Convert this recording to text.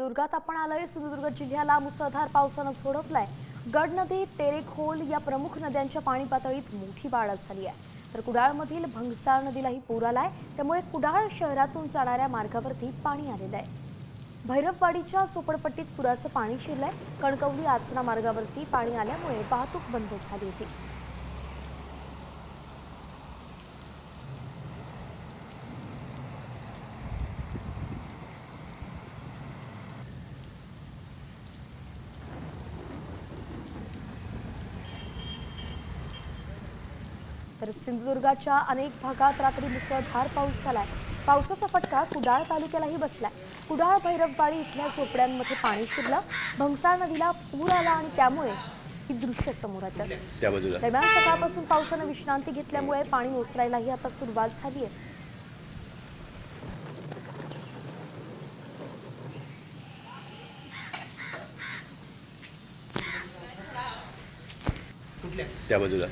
सिंधुदुर्गात आपण आलोय। सिंधुदुर्ग जिल्ह्याला मुसळधार पावसानं झोडपलाय। गड नदी, तेरेखोल या प्रमुख नद्यांच्या पाणी पातळीत मोठी वाढ झाली आहे। तर कुडाळमधील भंगसाळ नदीलाही पूर आलाय, त्यामुळे कुडाळ शहरातून जाणाऱ्या मार्गावरती पाणी आलेलं आहे। भैरववाडीच्या झोपडपट्टीत पुराचं पाणी शिरलंय। कणकवली आचरा मार्गावरती पाणी आल्यामुळे वाहतूक बंद झाली होती। तर सिंधुदुर्गाच्या अनेक भागात रात्री मुसळधार पाऊस झालाय। पावसाचा फटका कुडाळ तालुक्यालाही बसलाय। कुडाळ भैरववाडी इथल्या झोपड्यांमध्ये पाणी शिरलं। भंगसाळ नदीला पूर आला आणि त्यामुळे ही दृश्य समोर आलं। दरम्यान सकाळपासून पावसानं विश्रांती घेतल्यामुळे पाणी ओसरायलाही आता सुरुवात झाली आहे। त्या बाजूला